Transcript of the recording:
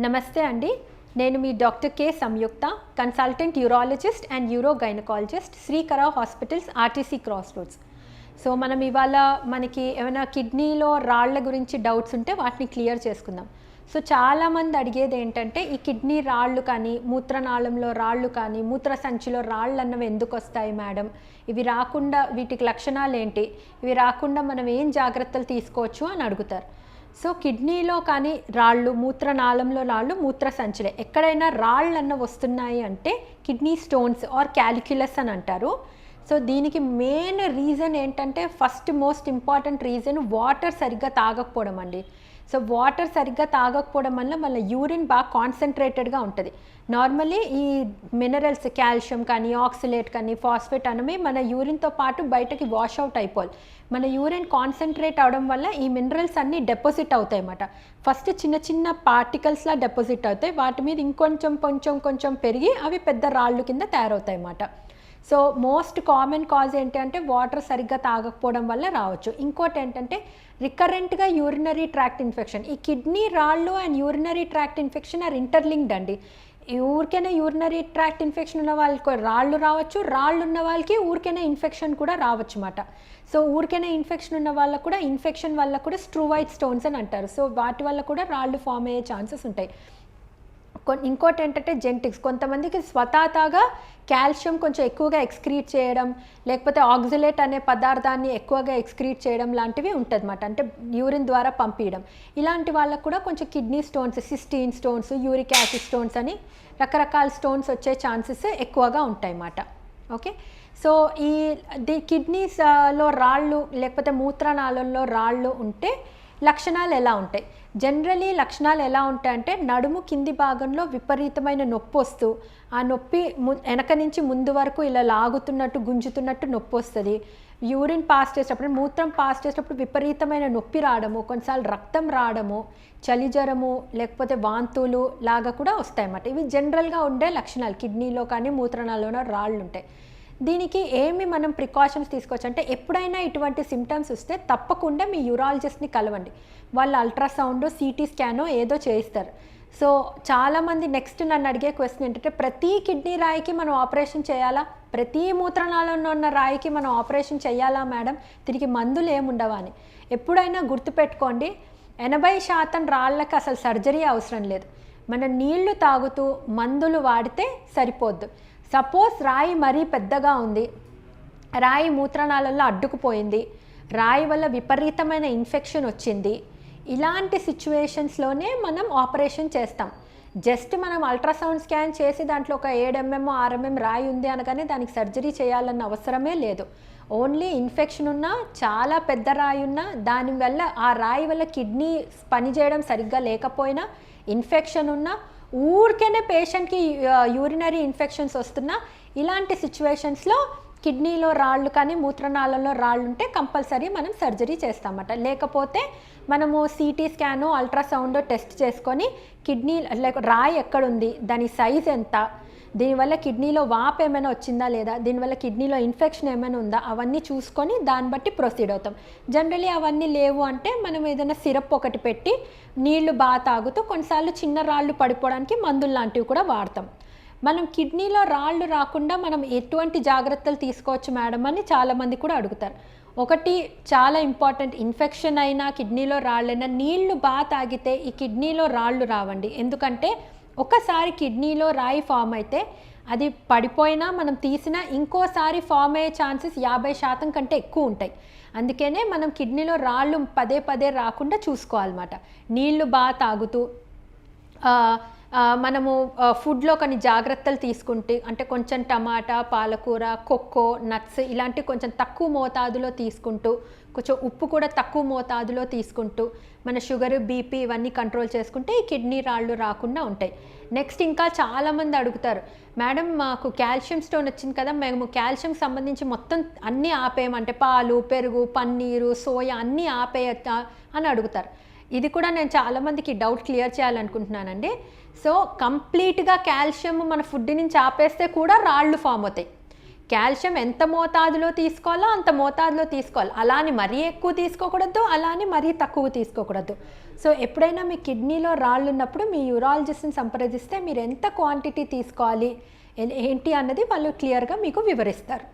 నమస్తే అండి. నేను మీ doctor K Samyuktha, consultant urologist and uro gynaecologist, Srikara hospitals, RTC cross roads. So మనం ఇవాళ మనకి ఏమైనా కిడ్నీలో రాళ్ల గురించి డౌట్స్ ఉంటే వాటిని క్లియర్ చేసుకుందాం. సో చాలామంది అడిగేది ఏంటంటే ఈ కిడ్నీ రాళ్ళు కానీ, మూత్రనాళంలో రాళ్ళు కానీ, మూత్ర సంచిలో రాళ్ళు అన్నవి ఎందుకు వస్తాయి మేడం, ఇవి రాకుండా వీటికి లక్షణాలు ఏంటి, ఇవి రాకుండా మనం ఏం జాగ్రత్తలు తీసుకోవచ్చు అని అడుగుతారు. సో కిడ్నీలో కానీ రాళ్ళు, మూత్రనాళంలో రాళ్ళు, మూత్ర సంచిలే ఎక్కడైనా రాళ్ళు అన్న వస్తున్నాయి అంటే కిడ్నీ స్టోన్స్ ఆర్ క్యాలిక్యులస్ అని అంటారు. సో దీనికి మెయిన్ రీజన్ ఏంటంటే first most important reason water సరిగ్గా తాగకపోవడం అండి. సో వాటర్ సరిగ్గా తాగకపోవడం వల్ల మన యూరిన్ బాగా కాన్సన్ట్రేటెడ్గా ఉంటుంది. నార్మల్లీ ఈ మినరల్స్ కాల్షియం కానీ, ఆక్సిలేట్ కానీ, ఫాస్ఫేట్ అనేవి మన యూరిన్తో పాటు బయటకి వాష్ అవుట్ అయిపోవాలి. మన యూరిన్ కాన్సన్ట్రేట్ అవడం వల్ల ఈ మినరల్స్ అన్నీ డెపాజిట్ అవుతాయి అన్నమాట. ఫస్ట్ చిన్న చిన్న పార్టికల్స్లా డెపాజిట్ అవుతాయి, వాటి మీద ఇంకొంచెం కొంచెం కొంచెం పెరిగి అవి పెద్ద రాళ్ళు కింద తయారవుతాయి అన్నమాట. సో మోస్ట్ కామన్ కాజ్ ఏంటంటే వాటర్ సరిగ్గా తాగకపోవడం వల్ల రావచ్చు. ఇంకోటి ఏంటంటే రికరెంట్గా యూరినరీ ట్రాక్ట్ ఇన్ఫెక్షన్. ఈ కిడ్నీ రాళ్ళు and urinary tract infection or interlinked అండి. ఊరికైనా యూరినరీ ట్రాక్ట్ ఇన్ఫెక్షన్ ఉన్న వాళ్ళకి రాళ్ళు రావచ్చు, రాళ్ళు ఉన్న వాళ్ళకి ఊరికైనా ఇన్ఫెక్షన్ కూడా రావచ్చు అన్నమాట. సో ఊరికైనా ఇన్ఫెక్షన్ ఉన్న వాళ్ళకు కూడా ఇన్ఫెక్షన్ వల్ల కూడా స్ట్రూవైట్ స్టోన్స్ అని అంటారు. సో వాటి వల్ల కూడా రాళ్ళు ఫామ్ అయ్యే ఛాన్సెస్ ఉంటాయి. ఇంకోటి ఏంటంటే జెనెటిక్స్. కొంతమందికి స్వతహాగా కాల్షియం కొంచెం ఎక్కువగా ఎక్స్క్రీట్ చేయడం, లేకపోతే ఆక్సిలేట్ అనే పదార్థాన్ని ఎక్కువగా ఎక్స్క్రీట్ చేయడం లాంటివి ఉంటుంది అన్నమాట. అంటే యూరిన్ ద్వారా పంపించడం. ఇలాంటి వాళ్ళకు కూడా కొంచెం kidney stones, cystine stones, uric acid stones అని రకరకాల స్టోన్స్ వచ్చే ఛాన్సెస్ ఎక్కువగా ఉంటాయి అన్నమాట. ఓకే, సో కిడ్నీస్లో రాళ్ళు లేకపోతే మూత్రనాళంలో రాళ్ళు ఉంటే లక్షణాలు ఎలా ఉంటాయి? జనరలీ లక్షణాలు ఎలా ఉంటాయంటే నడుము కింది భాగంలో విపరీతమైన నొప్పి వస్తూ, ఆ నొప్పి వెనక నుంచి ముందు వరకు ఇలా లాగుతున్నట్టు, గుంజుతున్నట్టు నొప్పి వస్తుంది. యూరిన్ పాస్ చేసేటప్పుడు, మూత్రం పాస్ చేసేటప్పుడు విపరీతమైన నొప్పి రావడము, కొన్నిసార్లు రక్తం రావడము, చలి జ్వరము, లేకపోతే వాంతులు లాగా కూడా వస్తాయన్నమాట. ఇవి జనరల్గా ఉండే లక్షణాలు. కిడ్నీలో కానీ మూత్రనాళంలో రాళ్ళు ఉంటాయి. దీనికి ఏమి మనం ప్రికాషన్స్ తీసుకోవచ్చు అంటే ఎప్పుడైనా ఇటువంటి సిమ్టమ్స్ వస్తే తప్పకుండా మీ యూరాలజిస్ట్ని కలవండి. వాళ్ళు అల్ట్రాసౌండ్, సిటీ స్కానో ఏదో చేయిస్తారు. సో చాలామంది నెక్స్ట్ నన్ను అడిగే క్వశ్చన్ ఏంటంటే ప్రతి కిడ్నీ రాయికి మనం ఆపరేషన్ చేయాలా, ప్రతి మూత్రనాళంలో ఉన్న రాయికి మనం ఆపరేషన్ చేయాలా మేడం, తిరిగి మందులు ఏముండవా అని. ఎప్పుడైనా గుర్తుపెట్టుకోండి, 80% రాళ్ళకి అసలు సర్జరీ అవసరం లేదు. మన నీళ్లు తాగుతూ మందులు వాడితే సరిపోద్దు. సపోజ్ రాయి మరీ పెద్దగా ఉంది, రాయి మూత్రనాళంలో అడ్డుకుపోయింది, రాయి వల్ల విపరీతమైన ఇన్ఫెక్షన్ వచ్చింది, ఇలాంటి సిచ్యువేషన్స్లోనే మనం ఆపరేషన్ చేస్తాం. జస్ట్ మనం అల్ట్రాసౌండ్ స్కాన్ చేసి దాంట్లో ఒక 7 mm 6 mm రాయి ఉంది అనగానే దానికి సర్జరీ చేయాలన్న అవసరమే లేదు. ఓన్లీ ఇన్ఫెక్షన్ ఉన్నా, చాలా పెద్ద రాయి ఉన్నా, దానివల్ల ఆ రాయి వల్ల కిడ్నీ పనిచేయడం సరిగ్గా లేకపోయినా, ఇన్ఫెక్షన్ ఉన్నా, ఊరికైనా పేషెంట్కి యూరినరీ ఇన్ఫెక్షన్స్ వస్తున్నా, ఇలాంటి సిచ్యువేషన్స్లో కిడ్నీలో రాళ్ళు కానీ మూత్రనాళంలో రాళ్ళు ఉంటే కంపల్సరీ మనం సర్జరీ చేస్తామన్నమాట. లేకపోతే మనము సిటీ స్కాను, అల్ట్రాసౌండ్ టెస్ట్ చేసుకొని కిడ్నీ రాయి ఎక్కడుంది, దాని సైజ్ ఎంత, దీనివల్ల కిడ్నీలో వాపు ఏమైనా వచ్చిందా లేదా, దీనివల్ల కిడ్నీలో ఇన్ఫెక్షన్ ఏమైనా ఉందా, అవన్నీ చూసుకొని దాన్ని బట్టి ప్రొసీడ్ అవుతాం. జనరలీ అవన్నీ లేవు అంటే మనం ఏదైనా సిరప్ ఒకటి పెట్టి నీళ్లు బాగా తాగుతూ, కొన్నిసార్లు చిన్న రాళ్ళు పడిపోవడానికి మందులు లాంటివి కూడా వాడతాం. మనం కిడ్నీలో రాళ్ళు రాకుండా మనం ఎటువంటి జాగ్రత్తలు తీసుకోవచ్చు మేడం అని చాలామంది కూడా అడుగుతారు. ఒకటి చాలా ఇంపార్టెంట్, ఇన్ఫెక్షన్ అయినా కిడ్నీలో రాళ్ళైనా నీళ్లు బాగా తాగితే ఈ కిడ్నీలో రాళ్ళు రావండి. ఎందుకంటే ఒకసారి కిడ్నీలో రాయి ఫామ్ అయితే అది పడిపోయినా మనం తీసినా ఇంకోసారి ఫామ్ అయ్యే ఛాన్సెస్ 50% కంటే ఎక్కువ ఉంటాయి. అందుకనే మనం కిడ్నీలో రాళ్ళు పదే పదే రాకుండా చూసుకోవాలన్నమాట. నీళ్లు బాగా తాగుతూ, మనము ఫుడ్లో కొన్ని జాగ్రత్తలు తీసుకుంటే, అంటే కొంచెం టమాటా, పాలకూర, కొక్కో, నట్స్ ఇలాంటి కొంచెం తక్కువ మోతాదులో తీసుకుంటూ, కొంచెం ఉప్పు కూడా తక్కువ మోతాదులో తీసుకుంటూ, మన షుగర్, బీపీ ఇవన్నీ కంట్రోల్ చేసుకుంటే ఈ కిడ్నీ రాళ్ళు రాకుండా ఉంటాయి. నెక్స్ట్ ఇంకా చాలామంది అడుగుతారు, మేడం మాకు కాల్షియం స్టోన్ వచ్చింది కదా, మేము కాల్షియం సంబంధించి మొత్తం అన్నీ ఆపేయమంటే పాలు, పెరుగు, పన్నీరు, సోయా అన్నీ ఆపేయచ్చా అని అడుగుతారు. ఇది కూడా నేను చాలామందికి డౌట్ క్లియర్ చేయాలనుకుంటున్నానండి. సో కంప్లీట్గా కాల్షియం మన ఫుడ్ నుంచి ఆపేస్తే కూడా రాళ్ళు ఫామ్ అవుతాయి. కాల్షియం ఎంత మోతాదులో తీసుకోవాలో అంత మోతాదులో తీసుకోవాలి. అలా అని మరీ ఎక్కువ తీసుకోకూడదు, అలా అని మరీ తక్కువ తీసుకోకూడదు. సో ఎప్పుడైనా మీ కిడ్నీలో రాళ్ళు ఉన్నప్పుడు మీ యూరాలజిస్ట్ని సంప్రదిస్తే మీరు ఎంత క్వాంటిటీ తీసుకోవాలి ఏంటి అన్నది వాళ్ళు క్లియర్గా మీకు వివరిస్తారు.